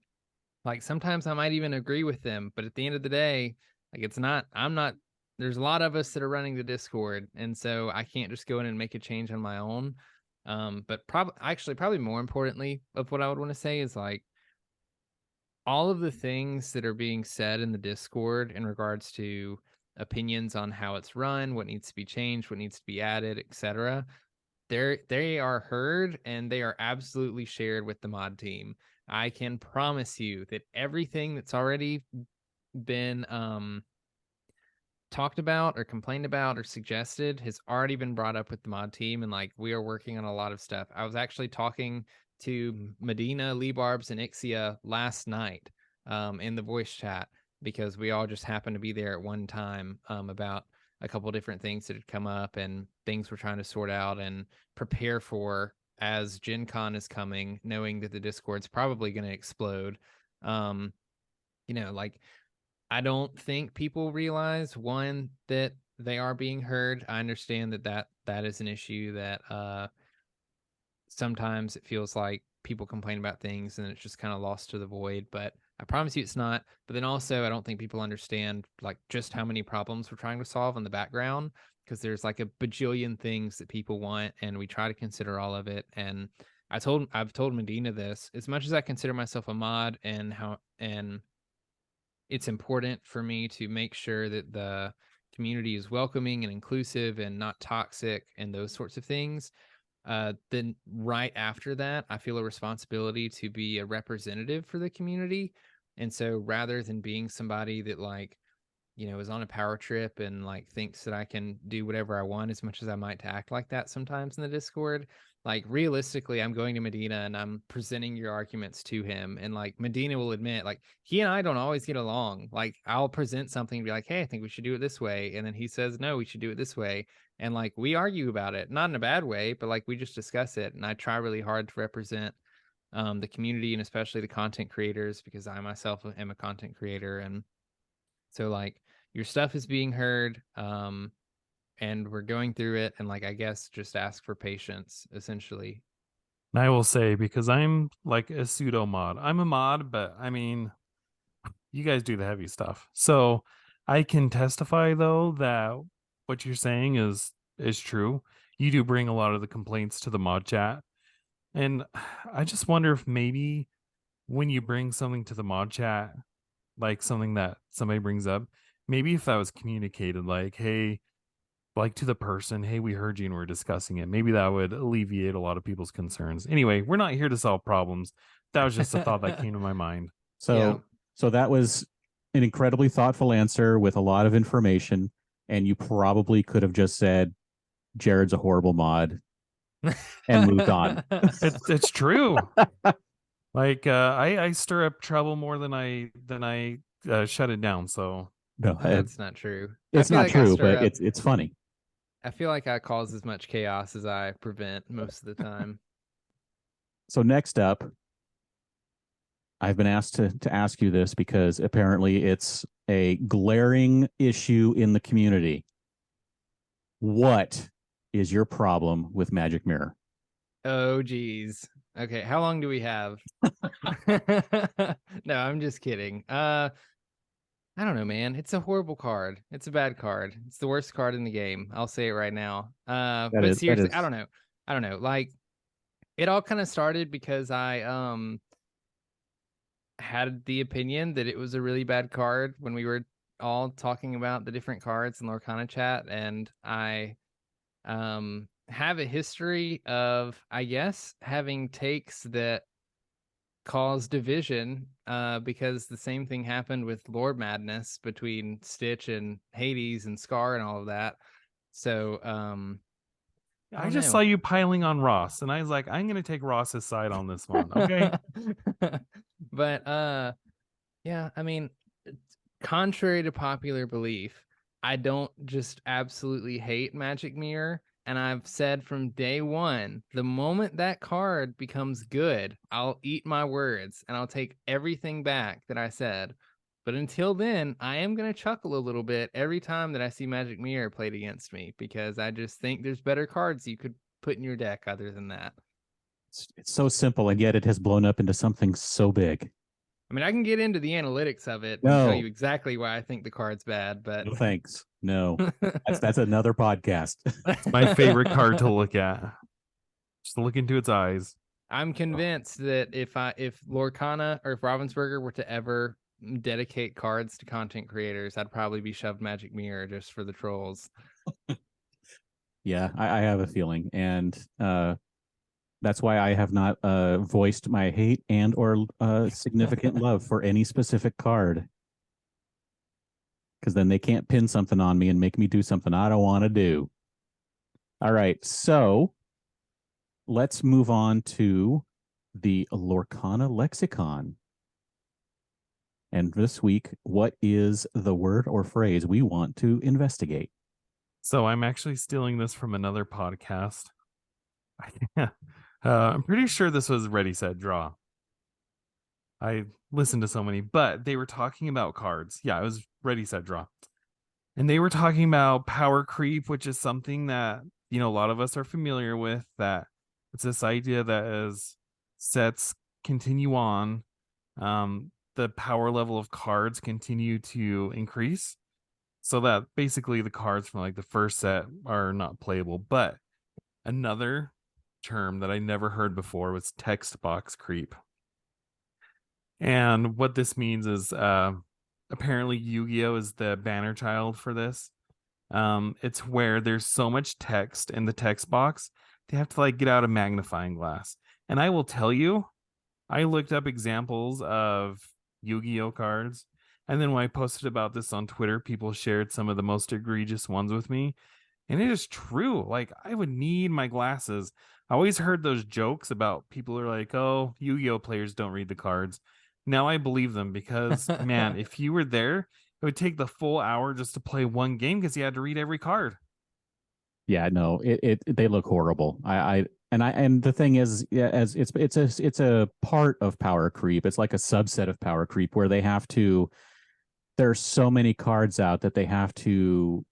S2: like sometimes I might even agree with them, but at the end of the day, like I'm not, there's a lot of us that are running the Discord. And so I can't just go in and make a change on my own. But probably more importantly of what I would want to say is like all of the things that are being said in the Discord in regards to opinions on how it's run, what needs to be changed, what needs to be added, etc. They are heard and they are absolutely shared with the mod team. I can promise you that everything that's already been talked about or complained about or suggested has already been brought up with the mod team, and like we are working on a lot of stuff. I was actually talking to Medina, Leebarbs, and Ixia last night in the voice chat because we all just happened to be there at one time about a couple different things that had come up and things we're trying to sort out and prepare for as Gen Con is coming, knowing that the Discord's probably going to explode. Like I don't think people realize, one, that they are being heard. I understand that is an issue that sometimes it feels like people complain about things and it's just kind of lost to the void, but I promise you it's not. But then also I don't think people understand like just how many problems we're trying to solve in the background, because there's like a bajillion things that people want and we try to consider all of it. And I've told Medina this, as much as I consider myself a mod and it's important for me to make sure that the community is welcoming and inclusive and not toxic and those sorts of things. Then right after that, I feel a responsibility to be a representative for the community. And so rather than being somebody that like, is on a power trip and like thinks that I can do whatever I want, as much as I might to act like that sometimes in the Discord, like realistically, I'm going to Medina and I'm presenting your arguments to him. And like Medina will admit, like he and I don't always get along. Like I'll present something and be like, hey, I think we should do it this way. And then he says, no, we should do it this way. And like we argue about it, not in a bad way, but like we just discuss it. And I try really hard to represent the community and especially the content creators, because I myself am a content creator. And so like your stuff is being heard. And we're going through it, and like I guess just ask for patience essentially.
S1: And I will say, because I'm like a pseudo mod, I'm a mod, but I mean, you guys do the heavy stuff. So I can testify though that what you're saying is true. You do bring a lot of the complaints to the mod chat. And I just wonder if maybe when you bring something to the mod chat, like something that somebody brings up, maybe if that was communicated like, hey, like to the person, hey, we heard you and we're discussing it, maybe that would alleviate a lot of people's concerns. Anyway, we're not here to solve problems. That was just a thought that came to my mind.
S3: So that was an incredibly thoughtful answer with a lot of information, and you probably could have just said Jared's a horrible mod and moved on.
S1: It's true. Like I stir up trouble more than I shut it down. So
S3: no,
S2: that's not true.
S3: It's not true, but it's funny.
S2: I feel like I cause as much chaos as I prevent most of the time.
S3: So next up, I've been asked to ask you this because apparently it's a glaring issue in the community. What is your problem with Magic Mirror?
S2: Oh, geez. Okay, how long do we have? No, I'm just kidding. I don't know, man. It's a horrible card. It's a bad card. It's the worst card in the game. I'll say it right now. But seriously, I don't know. Like, it all kind of started because I had the opinion that it was a really bad card when we were all talking about the different cards in Lorcana chat, and I have a history of, I guess, having takes that cause division because the same thing happened with Lord Madness between Stitch and Hades and Scar and all of that. So
S1: I just saw you piling on Ross, and I was like, I'm gonna take Ross's side on this one. Okay.
S2: But yeah, I mean, contrary to popular belief, I don't just absolutely hate Magic Mirror. And I've said from day one, the moment that card becomes good, I'll eat my words and I'll take everything back that I said. But until then, I am going to chuckle a little bit every time that I see Magic Mirror played against me, because I just think there's better cards you could put in your deck other than that.
S3: It's so simple, and yet it has blown up into something so big.
S2: I mean, I can get into the analytics of it and tell you exactly why I think the card's bad, but
S3: no thanks. No, that's another podcast.
S1: It's my favorite card to look at. Just look into its eyes.
S2: I'm convinced that if Lorcana or if Ravensburger were to ever dedicate cards to content creators, I'd probably be shoved Magic Mirror just for the trolls.
S3: Yeah, I have a feeling, and that's why I have not voiced my hate and or significant love for any specific card. Because then they can't pin something on me and make me do something I don't want to do. All right, so let's move on to the Lorcana lexicon. And this week, what is the word or phrase we want to investigate?
S1: So I'm actually stealing this from another podcast. I'm pretty sure this was Ready, Set, Draw. I listened to so many, but they were talking about cards. Yeah, it was Ready, Set, Draw. And they were talking about power creep, which is something that, a lot of us are familiar with, that it's this idea that as sets continue on, the power level of cards continue to increase. So that basically the cards from like the first set are not playable. But another term that I never heard before was text box creep. And what this means is apparently Yu-Gi-Oh is the banner child for this. It's where there's so much text in the text box, they have to like get out a magnifying glass. And I will tell you, I looked up examples of Yu-Gi-Oh cards, and then when I posted about this on Twitter, people shared some of the most egregious ones with me. And it is true. Like, I would need my glasses. I always heard those jokes about people are like, oh, Yu-Gi-Oh players don't read the cards. Now I believe them because, man, if you were there, it would take the full hour just to play one game because you had to read every card.
S3: Yeah, no, they look horrible. And the thing is, yeah, as it's a part of power creep. It's like a subset of power creep where they have to. There's so many cards out that they have to,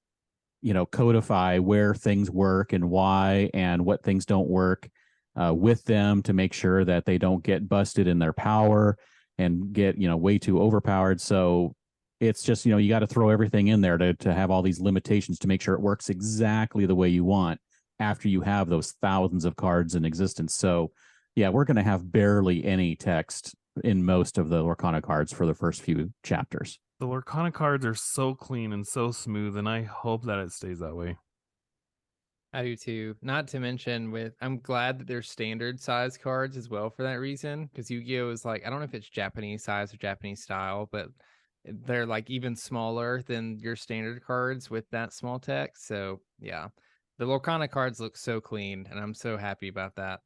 S3: codify where things work and why and what things don't work with them to make sure that they don't get busted in their power and get way too overpowered. So it's just you got to throw everything in there to have all these limitations to make sure it works exactly the way you want after you have those thousands of cards in existence. So yeah, we're going to have barely any text in most of the Lorcana cards for the first few chapters.
S1: The Lorcana cards are so clean and so smooth, and I hope that it stays that way.
S2: I do too. Not to mention I'm glad that they're standard size cards as well for that reason. Because Yu-Gi-Oh is like, I don't know if it's Japanese size or Japanese style, but they're like even smaller than your standard cards with that small text. So yeah, the Lorcana cards look so clean, and I'm so happy about that.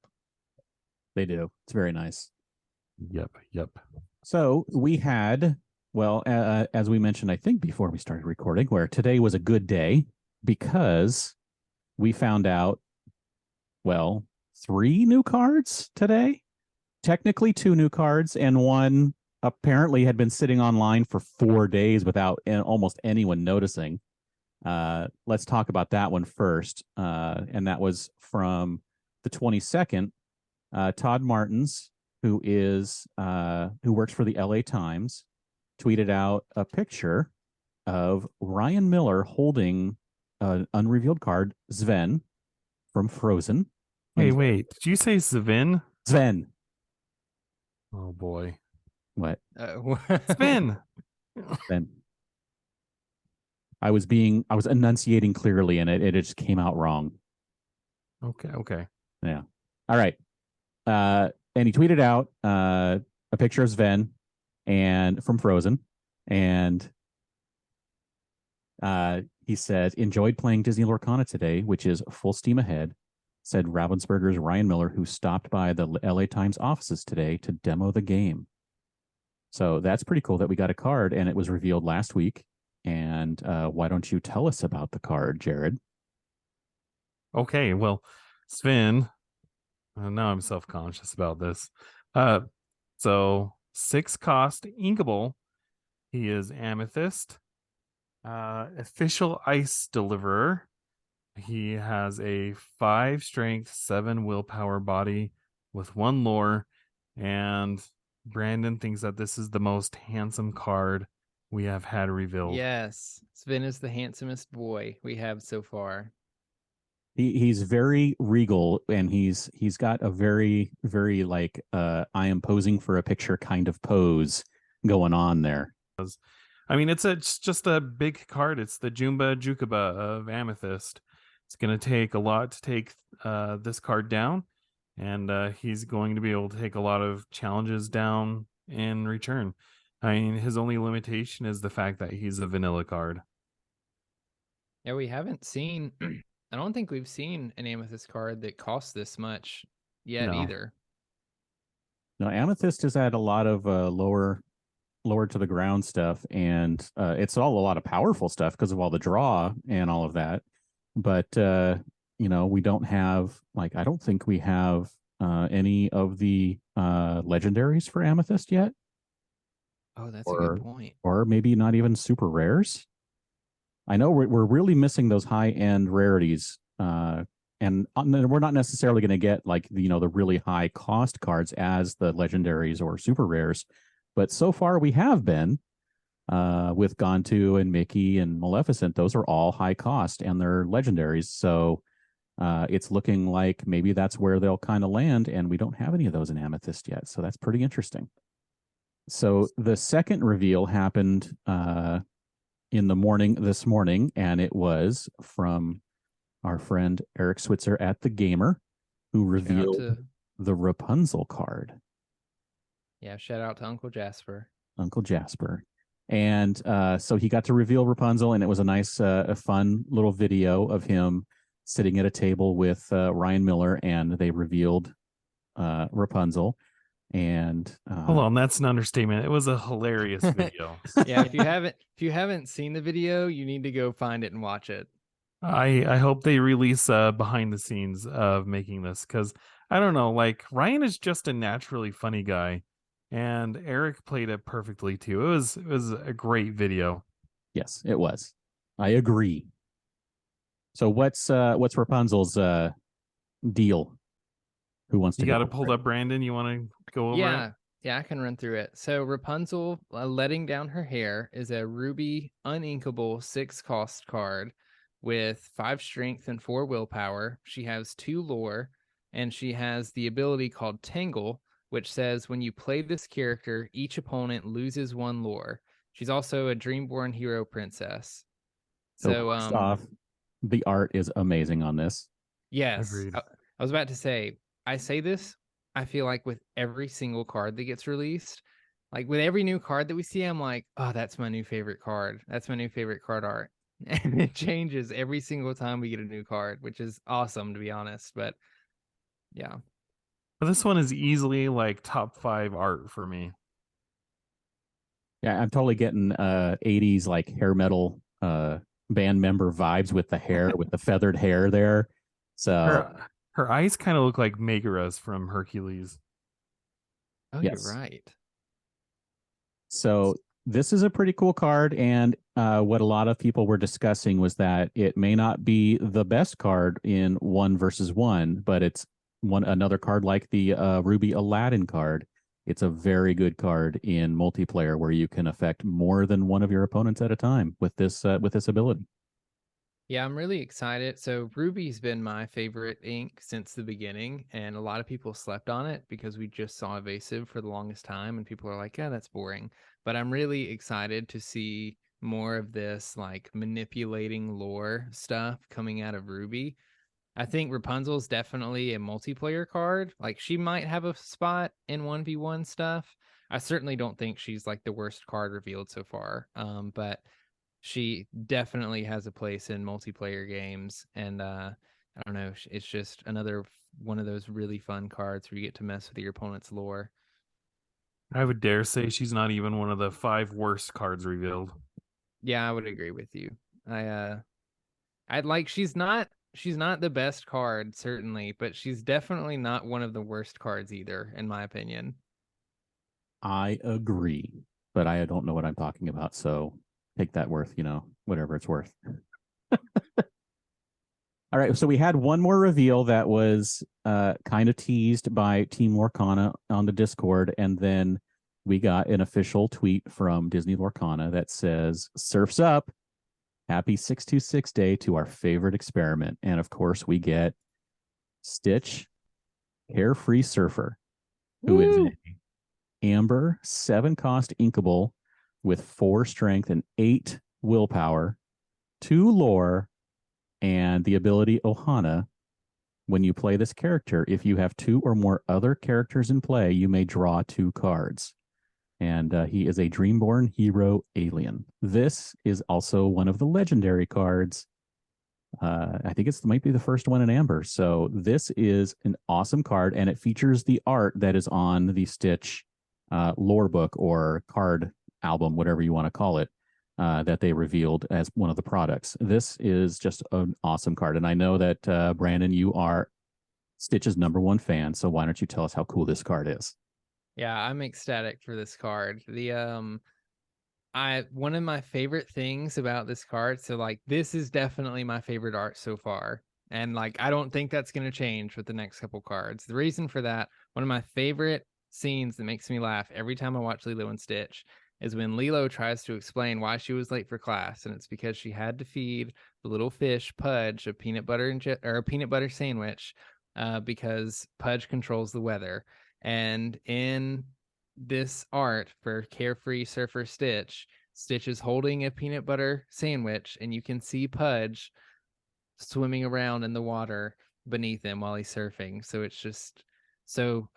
S3: They do. It's very nice.
S1: Yep.
S3: So we had, well, as we mentioned, I think before we started recording, where today was a good day because we found out, well, 3 new cards today. Technically 2 new cards, and one apparently had been sitting online for 4 days without almost anyone noticing. Let's talk about that one first. And that was from the 22nd. Todd Martins, who works for the LA Times, tweeted out a picture of Ryan Miller holding an unrevealed card, Sven, from Frozen.
S1: Hey, wait. Did you say Sven?
S3: Sven.
S1: Oh, boy.
S3: What?
S1: Sven.
S3: Sven. I was enunciating clearly, and it just came out wrong.
S1: Okay.
S3: Yeah. All right. And he tweeted out a picture of Sven and from Frozen, and he said, enjoyed playing Disney Lorcana today, which is full steam ahead, said Ravensburger's Ryan Miller, who stopped by the LA Times offices today to demo the game. So that's pretty cool that we got a card, and it was revealed last week. And why don't you tell us about the card, Jared?
S1: Okay, well, Sven, now I'm self-conscious about this. So 6 cost Inkable. He is Amethyst. Official Ice Deliverer. He has a 5 strength, 7 willpower body with 1 lore, and Brandon thinks that this is the most handsome card we have had revealed.
S2: Yes, Sven is the handsomest boy we have so far.
S3: He's very regal, and he's got a very, very like I am posing for a picture kind of pose going on there.
S1: I mean, it's just a big card. It's the Jumba Jukuba of Amethyst. It's going to take a lot to take this card down, and he's going to be able to take a lot of challenges down in return. I mean, his only limitation is the fact that he's a vanilla card.
S2: Yeah, we haven't seen. I don't think we've seen an Amethyst card that costs this much yet
S1: No.
S2: either.
S3: No, Amethyst has had a lot of lower to the ground stuff, and it's all a lot of powerful stuff because of all the draw and all of that. But we don't have, like, I don't think we have any of the legendaries for Amethyst yet.
S2: Oh, that's a good point.
S3: Or maybe not even super rares. I know we're really missing those high end rarities, and we're not necessarily going to get like the really high cost cards as the legendaries or super rares, but so far we have been with Gontu and Mickey and Maleficent. Those are all high cost and they're legendaries, so it's looking like maybe that's where they'll kind of land, and we don't have any of those in Amethyst yet, so that's pretty interesting. So the second reveal happened in the morning this morning, and it was from our friend Eric Switzer at The Gamer, who revealed the Rapunzel card.
S2: Yeah, shout out to Uncle Jasper.
S3: Uncle Jasper. And so he got to reveal Rapunzel, and it was a nice, a fun little video of him sitting at a table with Ryan Miller, and they revealed Rapunzel. And
S1: hold on, that's an understatement. It was a hilarious video.
S2: Yeah, if you haven't seen the video, you need to go find it and watch it.
S1: I hope they release behind the scenes of making this, because I don't know, like, Ryan is just a naturally funny guy, and Eric played it perfectly too. It was a great video.
S3: Yes, it was. I agree. So what's Rapunzel's deal? Who wants to?
S1: You got it pulled up, Brandon. You want to go over it?
S2: Yeah, I can run through it. So Rapunzel, letting down her hair, is a ruby uninkable 6-cost card with 5 strength and 4 willpower. She has 2 lore, and she has the ability called Tangle, which says when you play this character, each opponent loses 1 lore. She's also a Dreamborn hero princess.
S3: So first off, the art is amazing on this.
S2: Yes.
S1: Agreed.
S2: I was about to say, I say this, I feel like with every single card that gets released, like with every new card that we see, I'm like, oh, that's my new favorite card. That's my new favorite card art. And it changes every single time we get a new card, which is awesome, to be honest. But yeah.
S1: But this one is easily like top 5 art for me.
S3: Yeah, I'm totally getting 80s like hair metal band member vibes with the hair, with the feathered hair there. So
S1: her eyes kind of look like Megara's from Hercules.
S2: Oh,
S3: yes.
S2: You're right.
S3: So this is a pretty cool card, and what a lot of people were discussing was that it may not be the best card in 1 versus 1, but it's another card like the Ruby Aladdin card. It's a very good card in multiplayer where you can affect more than one of your opponents at a time with this ability.
S2: Yeah, I'm really excited. So Ruby's been my favorite ink since the beginning, and a lot of people slept on it because we just saw Evasive for the longest time, and people are like, yeah, that's boring. But I'm really excited to see more of this like manipulating lore stuff coming out of Ruby. I think Rapunzel's definitely a multiplayer card. Like, she might have a spot in 1v1 stuff. I certainly don't think she's like the worst card revealed so far. But she definitely has a place in multiplayer games, and I don't know, it's just another one of those really fun cards where you get to mess with your opponent's lore.
S1: I would dare say she's not even one of the 5 worst cards revealed.
S2: Yeah, I would agree with you. I'd like, she's not the best card, certainly, but she's definitely not one of the worst cards either, in my opinion.
S3: I agree, but I don't know what I'm talking about, so take that worth, whatever it's worth. All right, so we had one more reveal that was kind of teased by Team Lorcana on the Discord, and then we got an official tweet from Disney Lorcana that says, "Surf's up. Happy 626 day to our favorite experiment." And of course, we get Stitch, Carefree Surfer, who is Amber, 7-cost inkable with 4 strength and 8 willpower, 2 lore, and the ability Ohana. When you play this character, if you have 2 or more other characters in play, you may draw 2 cards. And he is a Dreamborn hero alien. This is also one of the legendary cards. I think it might be the first one in Amber. So this is an awesome card, and it features the art that is on the Stitch lore book or card album, whatever you want to call it, that they revealed as one of the products. This is just an awesome card. And I know that, Brandon, you are Stitch's #1 fan. So why don't you tell us how cool this card is?
S2: Yeah, I'm ecstatic for this card. One of my favorite things about this card, so like this is definitely my favorite art so far. And like I don't think that's gonna change with the next couple cards. The reason for that, one of my favorite scenes that makes me laugh every time I watch Lilo and Stitch is when Lilo tries to explain why she was late for class, and it's because she had to feed the little fish Pudge a peanut butter or a peanut butter sandwich, because Pudge controls the weather. And in this art for Carefree Surfer Stitch, Stitch is holding a peanut butter sandwich, and you can see Pudge swimming around in the water beneath him while he's surfing. So it's just so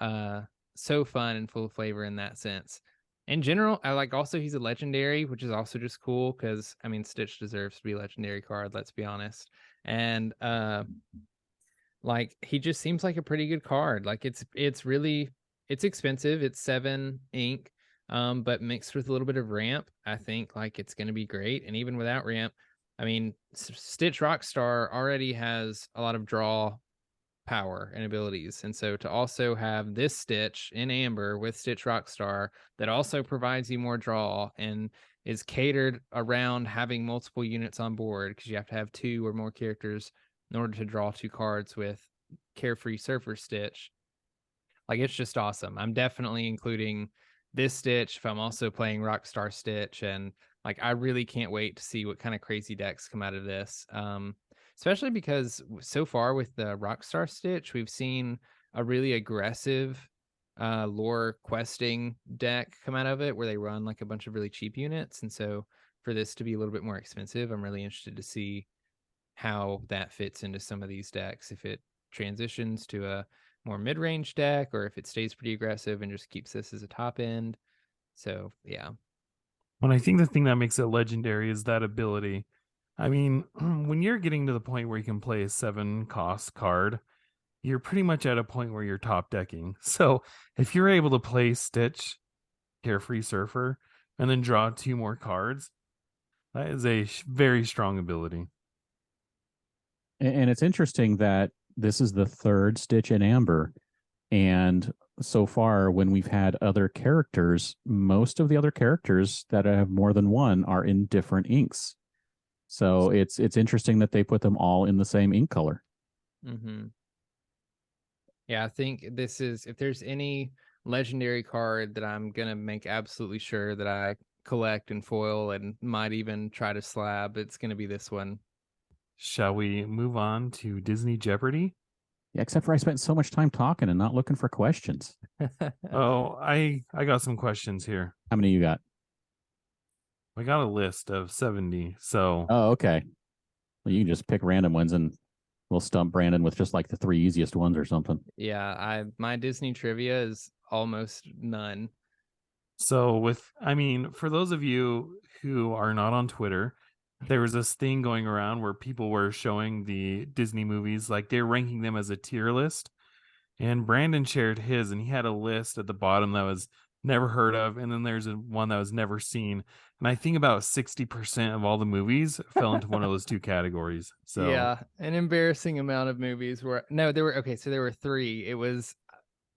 S2: so fun and full of flavor in that sense. In general, I like also he's a legendary, which is also just cool because I mean Stitch deserves to be a legendary card, let's be honest. And like he just seems like a pretty good card. Like it's expensive. It's 7 ink, but mixed with a little bit of ramp, I think like it's going to be great. And even without ramp, I mean, Stitch Rockstar already has a lot of draw power and abilities, and so to also have this Stitch in Amber with Stitch Rockstar that also provides you more draw and is catered around having multiple units on board because you have to have 2 or more characters in order to draw 2 cards with Carefree Surfer Stitch. Like it's just awesome. I'm definitely including this Stitch if I'm also playing Rockstar Stitch, and like I really can't wait to see what kind of crazy decks come out of this. Especially because so far with the Rockstar Stitch, we've seen a really aggressive lore questing deck come out of it where they run like a bunch of really cheap units. And so for this to be a little bit more expensive, I'm really interested to see how that fits into some of these decks. If it transitions to a more mid-range deck or if it stays pretty aggressive and just keeps this as a top end. So yeah.
S1: Well, I think the thing that makes it legendary is that ability. I mean, when you're getting to the point where you can play a 7-cost card, you're pretty much at a point where you're top decking. So if you're able to play Stitch, Carefree Surfer, and then draw 2 more cards, that is a very strong ability.
S3: And it's interesting that this is the 3rd Stitch in Amber. And so far, when we've had other characters, most of the other characters that have more than one are in different inks. So it's interesting that they put them all in the same ink color.
S2: Mm-hmm. Yeah, I think this is, if there's any legendary card that I'm going to make absolutely sure that I collect and foil and might even try to slab, it's going to be this one.
S1: Shall we move on to Disney Jeopardy?
S3: Yeah, except for I spent so much time talking and not looking for questions.
S1: Oh, I got some questions here.
S3: How many you got?
S1: I got a list of 70. So,
S3: Oh, okay. Well, you can just pick random ones and we'll stump Brandon with just like the 3 easiest ones or something.
S2: Yeah, my Disney trivia is almost none.
S1: I mean, for those of you who are not on Twitter, there was this thing going around where people were showing the Disney movies, like they're ranking them as a tier list. And Brandon shared his, and he had a list at the bottom that was never heard of, and then there's one that was never seen. And I think about 60% of all the movies fell into one of those 2 categories. So
S2: Yeah, an embarrassing amount of movies were no, there were okay, so there were 3. It was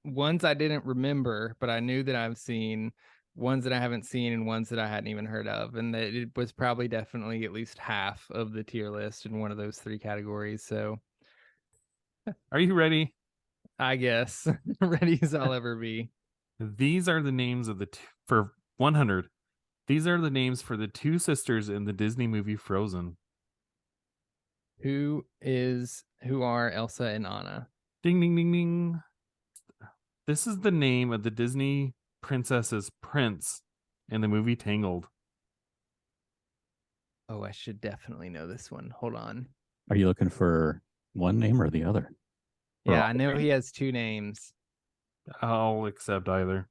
S2: ones I didn't remember, but I knew that I've seen, ones that I haven't seen, and ones that I hadn't even heard of. And that it was probably definitely at least half of the tier list in one of those 3 categories. So
S1: are you ready?
S2: I guess ready as I'll ever be.
S1: These are the names of for 100. These are the names for the 2 sisters in the Disney movie Frozen.
S2: Who are Elsa and Anna?
S1: Ding, ding, ding, ding. This is the name of the Disney princess's prince in the movie Tangled?
S2: Oh, I should definitely know this one. Hold on.
S3: Are you looking for one name or the other? Or
S2: Yeah,
S3: all
S2: I
S3: the
S2: know
S3: names?
S2: he has two names.
S1: I'll accept either.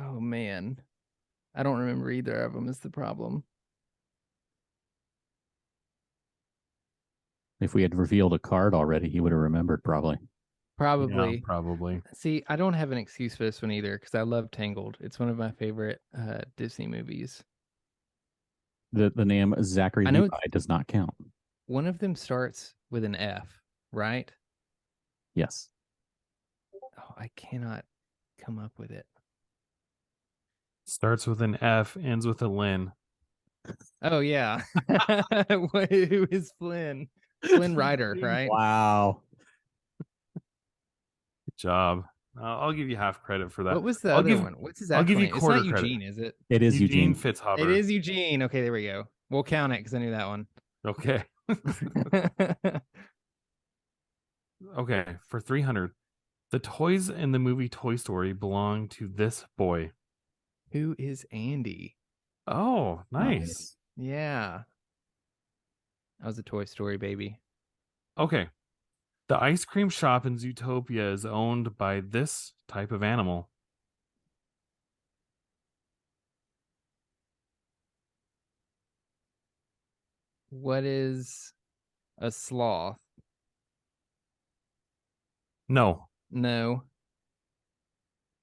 S2: Oh man. I don't remember either of them is the problem.
S3: If we had revealed a card already, he would have remembered probably.
S1: Yeah,
S2: Probably.
S1: probably.
S2: See, I don't have an excuse for this one either because I love Tangled. It's one of my favorite Disney movies.
S3: The name Zachary
S2: I know
S3: Levi does not count.
S2: one of them starts with an F, right?
S3: Yes.
S2: Oh, I cannot come up with it.
S1: Starts with an F, ends with a Lynn.
S2: Oh yeah. Who is Flynn? Flynn Rider, right?
S3: Wow.
S1: Good job. I'll give you half credit for that.
S2: What was the
S1: I'll
S2: other
S1: give
S2: one? What's his
S1: I'll give
S2: actual
S1: you
S2: name? It's not
S1: quarter credit.
S2: Eugene, is it?
S3: It is Eugene.
S1: Eugene Fitzhauber.
S2: It is Eugene. Okay, there we go. We'll count it because I knew that one.
S1: Okay. Okay, for 300. The toys in the movie Toy Story belong to this boy.
S2: Who is Andy?
S1: Oh, nice.
S2: Yeah. I was a Toy Story baby.
S1: Okay. The ice cream shop in Zootopia is owned by this type of animal.
S2: What is a sloth?
S1: No.
S2: No.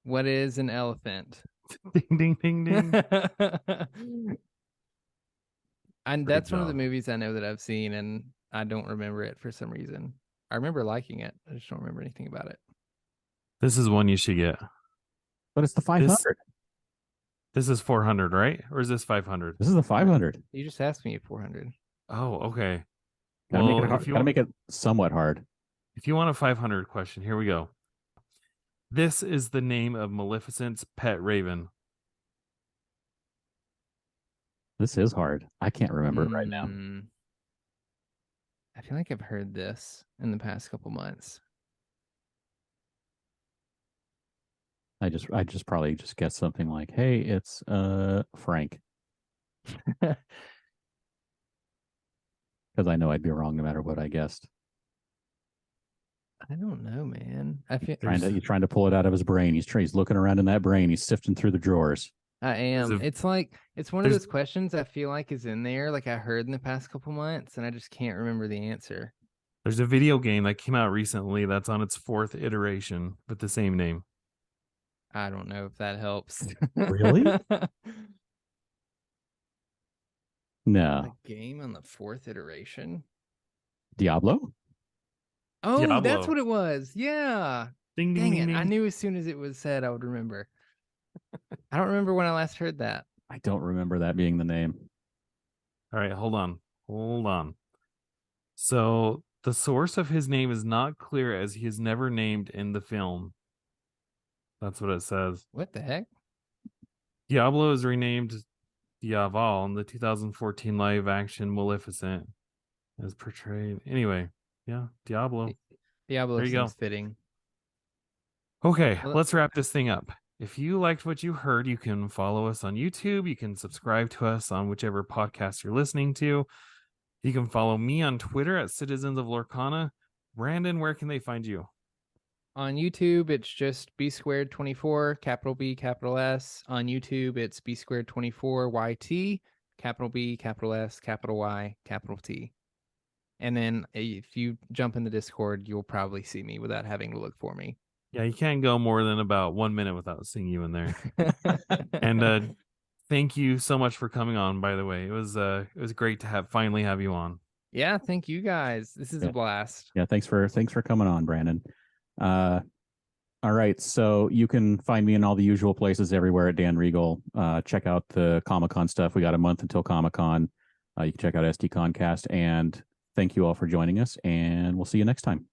S2: What is an elephant?
S1: Ding, ding, ding, ding.
S2: And
S1: Great
S2: that's one of the
S1: job.
S2: movies I know that I've seen, and I don't remember it for some reason. I remember liking it. I just don't remember anything about it.
S1: This is one you should get.
S3: But it's the 500.
S1: This is 400, right? Or is this 500?
S3: This is the 500.
S2: You just asked me 400.
S1: Oh, okay.
S3: Gotta make
S1: Well,
S3: it hard. Gotta make it somewhat hard.
S1: if you want a 500 question, here we go. This is the name of Maleficent's pet raven.
S3: This is hard. I can't remember it right now.
S2: I feel like I've heard this in the past couple months.
S3: I just probably just guessed something like, hey, it's Frank. Because I know I'd be wrong no matter what I guessed.
S2: I don't know, man. I feel
S3: He's trying to pull it out of his brain. He's looking around in that brain. He's sifting through the drawers.
S2: I am. It's like it's one of
S1: there's-
S2: those questions I feel like is in there, like I heard in the past couple months, and I just can't remember the answer.
S1: There's a video game that came out recently that's on its 4th iteration with the same name.
S2: I don't know if that helps.
S3: Really? No.
S2: A game on the 4th iteration.
S3: Diablo?
S2: Oh,
S1: Diablo.
S2: that's what it was. Yeah.
S1: Ding, ding,
S2: Dang
S1: ding,
S2: it.
S1: ding.
S2: I knew as soon as it was said, I would remember. I don't remember when I last heard that.
S3: I don't remember that being the name.
S1: All right, hold on. So the source of his name is not clear as he is never named in the film. That's what it says.
S2: What the heck?
S1: Diablo is renamed Diaval in the 2014 live action Maleficent as portrayed. Anyway, yeah, Diablo.
S2: Diablo
S1: There you go.
S2: seems fitting.
S1: Okay,
S2: Well,
S1: let's wrap this thing up. If you liked what you heard, you can follow us on YouTube. You can subscribe to us on whichever podcast you're listening to. You can follow me on Twitter at Citizens of Lorcana. Brandon, where can they find you?
S2: On YouTube, it's just BSquared24, capital B, capital S. On YouTube, it's BSquared24YT, capital B, capital S, capital Y, capital T. And then if you jump in the Discord, you'll probably see me without having to look for me.
S1: Yeah, you can't go more than about 1 minute without seeing you in there. And thank you so much for coming on, by the way. It was great to finally have you on.
S2: Yeah, thank you guys. This is a blast.
S3: Yeah, thanks for coming on, Brandon. All right, so you can find me in all the usual places everywhere at Dan Regal. Check out the Comic-Con stuff. We got a month until Comic-Con. You can check out SD Concast, and thank you all for joining us, and we'll see you next time.